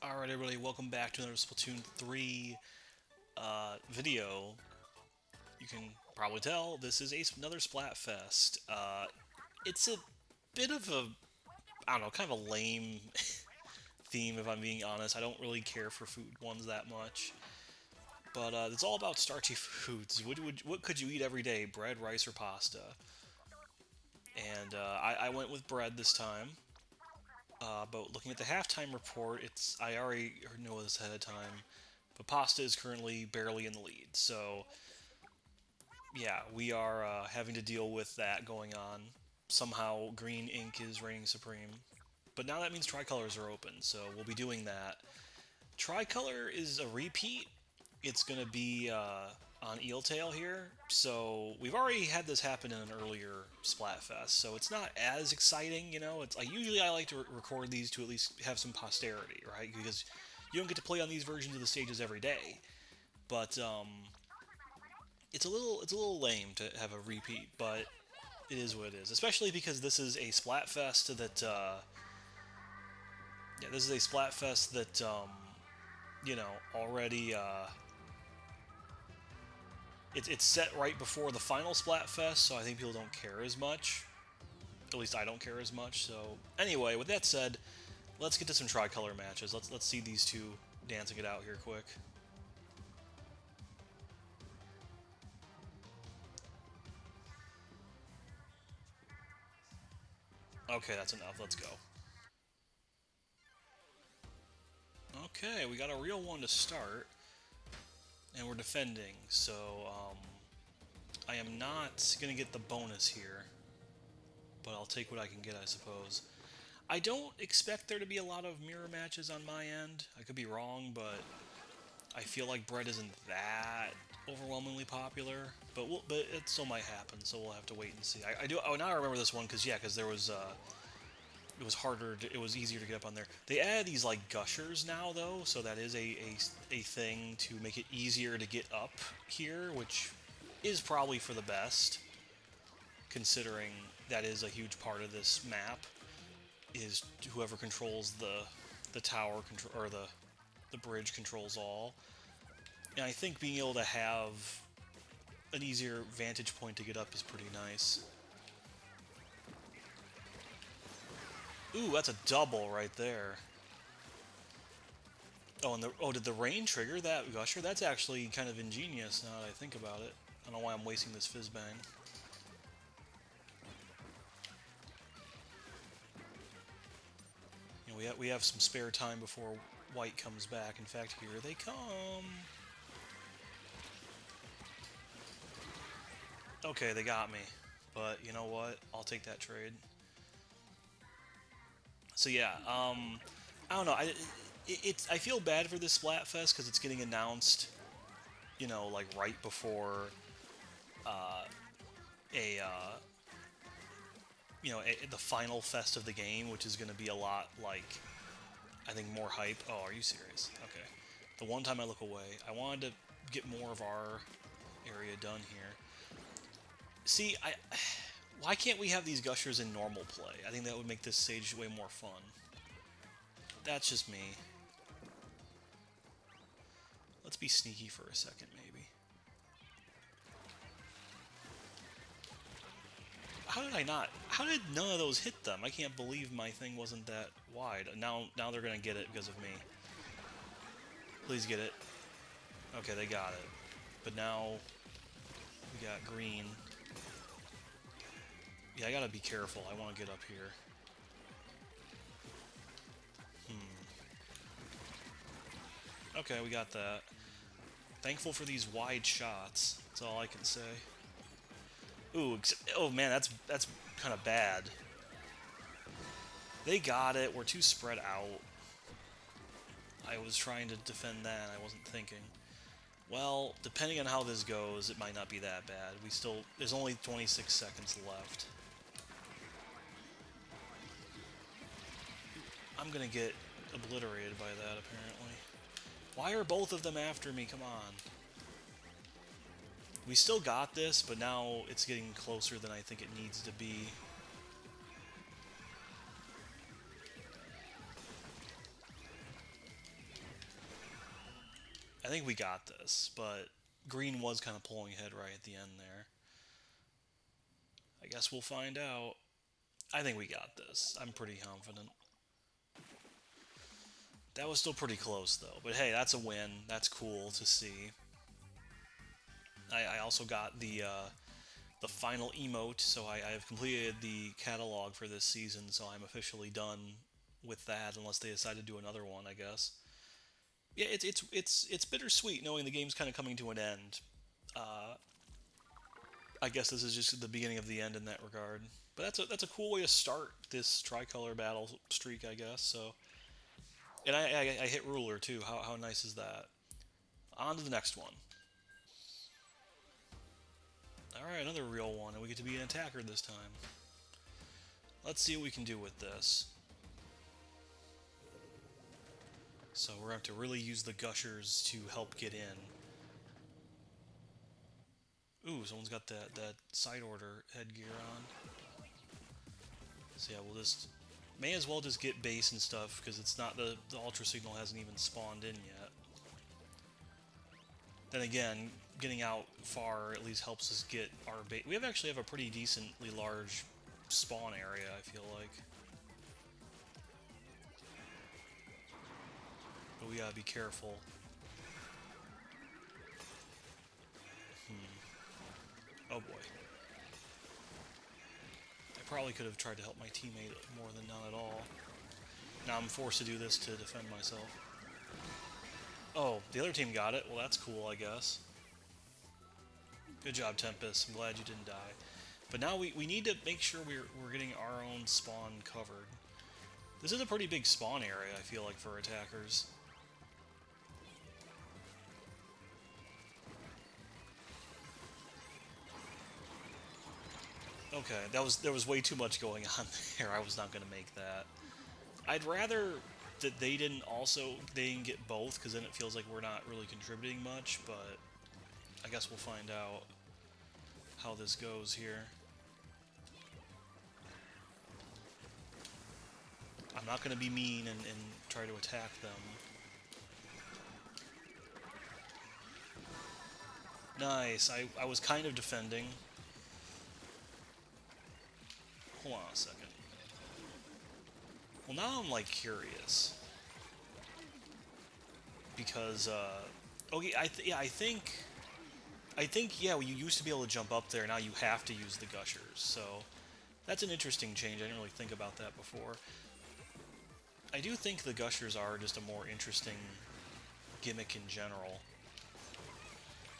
Alright everybody, welcome back to another Splatoon 3 video. You can probably tell this is another Splatfest. It's a bit of a, I don't know, kind of a lame theme if I'm being honest. I don't really care for food ones that much. But it's all about starchy foods. What could you eat every day? Bread, rice, or pasta? And I went with bread this time. But looking at the halftime report, I already know this ahead of time. But pasta is currently barely in the lead. So yeah, we are having to deal with that going on. Somehow green ink is reigning supreme. But now that means tricolors are open, so we'll be doing that. Tricolor is a repeat. It's going to be on Eeeltail here. So we've already had this happen in an earlier Splatfest, so it's not as exciting, you know. It's usually I like to record these to at least have some posterity, right? Because you don't get to play on these versions of the stages every day. But it's a little lame to have a repeat, but it is what it is. Especially because this is a Splatfest that yeah, this is a Splatfest that you know already it's set right before the final Splatfest, so I think people don't care as much. At least I don't care as much. So anyway, with that said, let's get to some tricolor matches. Let's see these two dancing it out here quick. Okay, that's enough. Let's go. Okay, we got a real one to start, and we're defending. So I am not gonna get the bonus here, but I'll take what I can get, I suppose. I don't expect there to be a lot of mirror matches on my end. I could be wrong, but I feel like bread isn't that overwhelmingly popular. But it still might happen, so we'll have to wait and see. I do. Oh, now I remember this one because yeah, because there was it was harder. It was easier to get up on there. They add these like gushers now though, so that is a thing to make it easier to get up here, which is probably for the best, considering that is a huge part of this map. Is whoever controls the tower control or the bridge controls all. And I think being able to have an easier vantage point to get up is pretty nice. Ooh, that's a double right there. Oh, and did the rain trigger that gusher? That's actually kind of ingenious now that I think about it. I don't know why I'm wasting this fizz bang. You know, we have some spare time before white comes back. In fact, here they come. Okay, they got me. But you know what? I'll take that trade. So yeah, I don't know. I feel bad for this Splatfest because it's getting announced, you know, like right before uh, a you know the final fest of the game, which is going to be a lot like I think more hype. Oh, are you serious? Okay. The one time I look away, I wanted to get more of our area done here. See, why can't we have these gushers in normal play? I think that would make this stage way more fun. That's just me. Let's be sneaky for a second, maybe. How did I not? How did none of those hit them? I can't believe my thing wasn't that wide. Now they're gonna get it because of me. Please get it. Okay, they got it. But now we got green. Yeah, I gotta be careful. I want to get up here. Okay, we got that. Thankful for these wide shots. That's all I can say. Ooh, oh man, that's kind of bad. They got it. We're too spread out. I was trying to defend that, and I wasn't thinking. Well, depending on how this goes, it might not be that bad. There's only 26 seconds left. I'm gonna get obliterated by that, apparently. Why are both of them after me? Come on. We still got this, but now it's getting closer than I think it needs to be. I think we got this, but green was kind of pulling ahead right at the end there. I guess we'll find out. I think we got this. I'm pretty confident. That was still pretty close, though. But hey, that's a win. That's cool to see. I also got the final emote, so I have completed the catalog for this season, so I'm officially done with that, unless they decide to do another one, I guess. Yeah, it's bittersweet knowing the game's kind of coming to an end. Uh, I guess this is just the beginning of the end in that regard. But that's a cool way to start this Tricolor battle streak, I guess. So, and I hit ruler too. How nice is that? On to the next one. All right, another real one, and we get to be an attacker this time. Let's see what we can do with this. So we're going to have to really use the gushers to help get in. Ooh, someone's got that side order headgear on. So yeah, we'll just... May as well just get base and stuff, because it's not... The Ultra Signal hasn't even spawned in yet. Then again, getting out far at least helps us get our base. We actually have a pretty decently large spawn area, I feel like. But we gotta be careful. Oh boy. I probably could have tried to help my teammate more than none at all. Now I'm forced to do this to defend myself. Oh, the other team got it. Well, that's cool, I guess. Good job, Tempest. I'm glad you didn't die. But now we need to make sure we're getting our own spawn covered. This is a pretty big spawn area, I feel like, for attackers. Okay, there was way too much going on there. I was not going to make that. I'd rather that they didn't get both, because then it feels like we're not really contributing much, but I guess we'll find out how this goes here. I'm not going to be mean and try to attack them. Nice. I was kind of defending. Hold on a second. Well, now I'm, like, curious. Because, okay, yeah, I think, yeah, you used to be able to jump up there, now you have to use the gushers, so that's an interesting change. I didn't really think about that before. I do think the gushers are just a more interesting gimmick in general.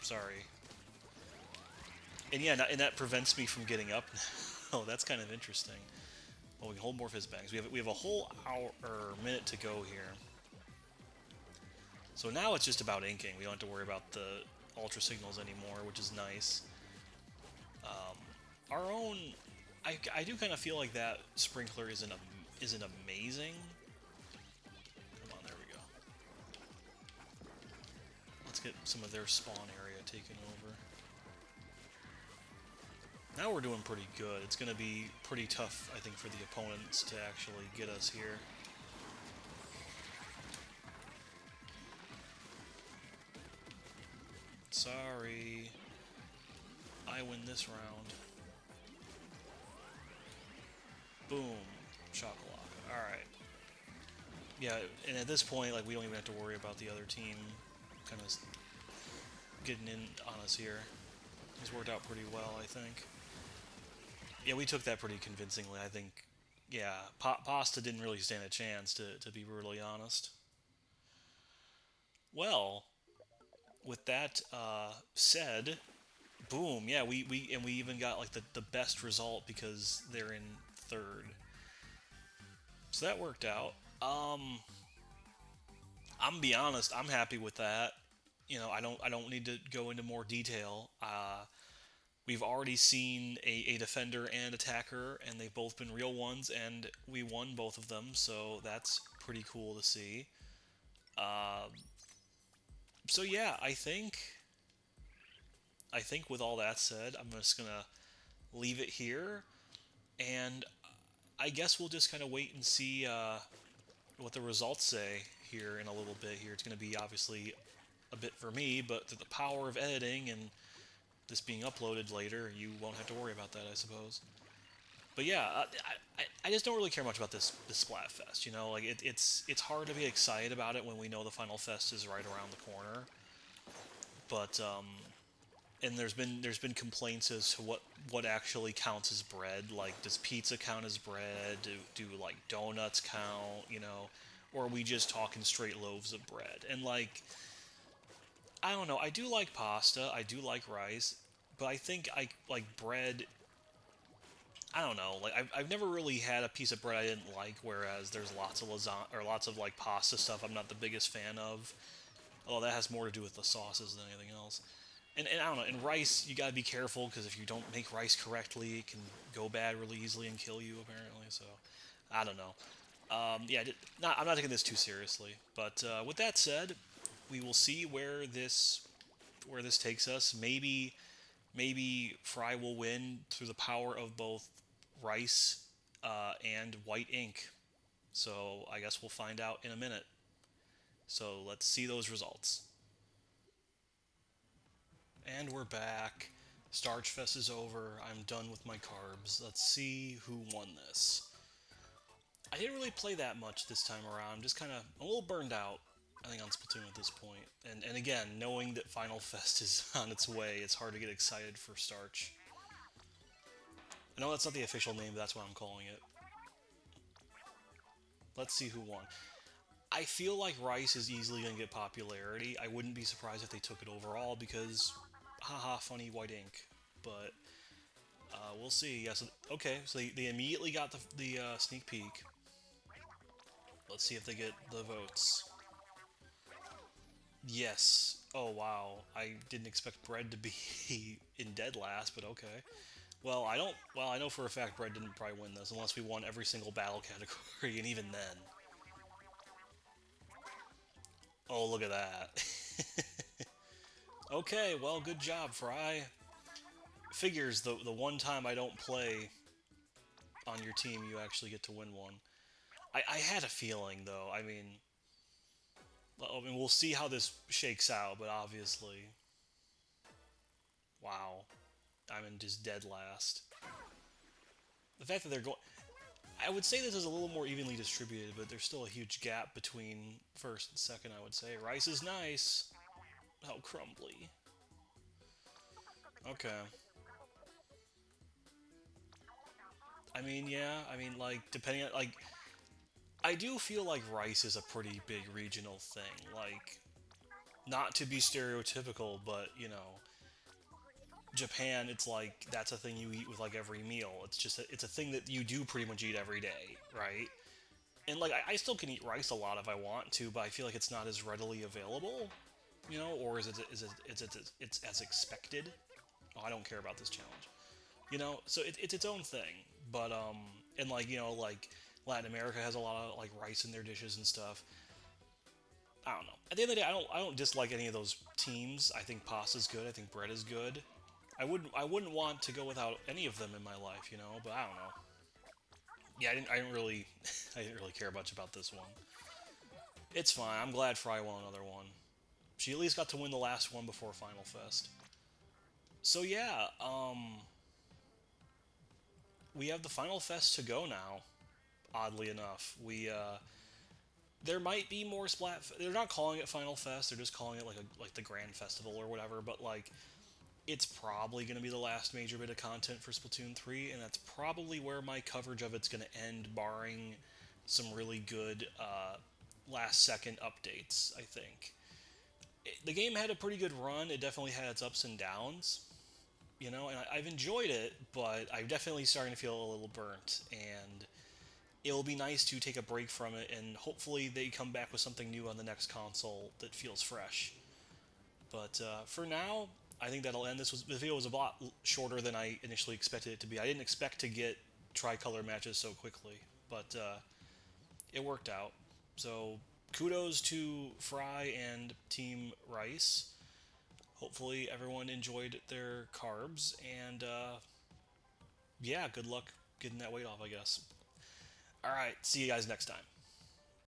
Sorry. And yeah, and that prevents me from getting up. Oh, that's kind of interesting. Well, we can hold more fizz bangs. We have a whole hour or minute to go here. So now it's just about inking. We don't have to worry about the ultra signals anymore, which is nice. Our own, I do kind of feel like that sprinkler isn't amazing. Come on, there we go. Let's get some of their spawn area taken over. Now we're doing pretty good. It's going to be pretty tough, I think, for the opponents to actually get us here. Sorry. I win this round. Boom. Chocolate. Alright. Yeah, and at this point, like, we don't even have to worry about the other team kind of getting in on us here. It's worked out pretty well, I think. Yeah, we took that pretty convincingly, I think. Yeah, Pasta didn't really stand a chance, to be brutally honest. Well, with that said, boom, yeah, we even got like the best result because they're in third. So that worked out. I'm gonna be honest, I'm happy with that. You know, I don't need to go into more detail. We've already seen a defender and attacker, and they've both been real ones, and we won both of them, so that's pretty cool to see. So yeah, I think with all that said, I'm just gonna leave it here, and I guess we'll just kind of wait and see what the results say here in a little bit. Here, it's gonna be obviously a bit for me, but through the power of editing and this being uploaded later, you won't have to worry about that, I suppose. But yeah, I just don't really care much about this Splatfest. You know, like it's hard to be excited about it when we know the final fest is right around the corner. But and there's been complaints as to what actually counts as bread. Like, does pizza count as bread? Do like donuts count? You know, or are we just talking straight loaves of bread? And like, I don't know. I do like pasta. I do like rice, but I think I like bread. I don't know. Like, I've never really had a piece of bread I didn't like. Whereas there's lots of lasagna or lots of like pasta stuff I'm not the biggest fan of. Although that has more to do with the sauces than anything else. And I don't know. In rice, you gotta be careful because if you don't make rice correctly, it can go bad really easily and kill you. Apparently, so I don't know. Yeah, I'm not taking this too seriously. But with that said, we will see where this takes us. Maybe Frye will win through the power of both rice and white ink. So I guess we'll find out in a minute. So let's see those results. And we're back. Starchfest is over. I'm done with my carbs. Let's see who won this. I didn't really play that much this time around. I'm just kind of a little burned out, I think, on Splatoon at this point. And again, knowing that Final Fest is on its way, it's hard to get excited for Starch. I know that's not the official name, but that's what I'm calling it. Let's see who won. I feel like Rice is easily going to get popularity. I wouldn't be surprised if they took it overall because, haha, funny white ink. But we'll see. Yeah, so, okay, so they immediately got the sneak peek. Let's see if they get the votes. Yes. Oh, wow. I didn't expect Bread to be in dead last, but okay. Well, I don't. Well, I know for a fact Bread didn't probably win this unless we won every single battle category, and even then. Oh, look at that. Okay, well, good job, Frye. Figures the one time I don't play on your team, you actually get to win one. I had a feeling, though. I mean, we'll see how this shakes out, but obviously, wow, I'm in just dead last. The fact that they're going, I would say this is a little more evenly distributed, but there's still a huge gap between first and second. I would say Rice is nice. How crumbly. Okay. I mean, yeah. I mean, like, depending on like, I do feel like rice is a pretty big regional thing. Like, not to be stereotypical, but Japan, it's like that's a thing you eat with like every meal. It's a thing that you do pretty much eat every day, right? And like I still can eat rice a lot if I want to, but I feel like it's not as readily available, or it's as expected. Oh, I don't care about this challenge, So it's its own thing, but and like like Latin America has a lot of like rice in their dishes and stuff. I don't know. At the end of the day, I don't dislike any of those teams. I think pasta's good. I think bread is good. I wouldn't want to go without any of them in my life, But I don't know. Yeah, I didn't really I didn't really care much about this one. It's fine. I'm glad Fry won another one. She at least got to win the last one before Final Fest. So yeah, we have the Final Fest to go now. Oddly enough, we there might be more Splat. They're not calling it Final Fest. They're just calling it like the Grand Festival or whatever. But like, it's probably going to be the last major bit of content for Splatoon 3, and that's probably where my coverage of it's going to end, barring some really good last second updates, I think. The game had a pretty good run. It definitely had its ups and downs, and I've enjoyed it, but I'm definitely starting to feel a little burnt, and it'll be nice to take a break from it, and hopefully they come back with something new on the next console that feels fresh. But for now, I think that'll end. The video was a lot shorter than I initially expected it to be. I didn't expect to get Tricolor matches so quickly, but it worked out. So kudos to Frye and Team Rice. Hopefully everyone enjoyed their carbs, and yeah, good luck getting that weight off, I guess. All right, see you guys next time.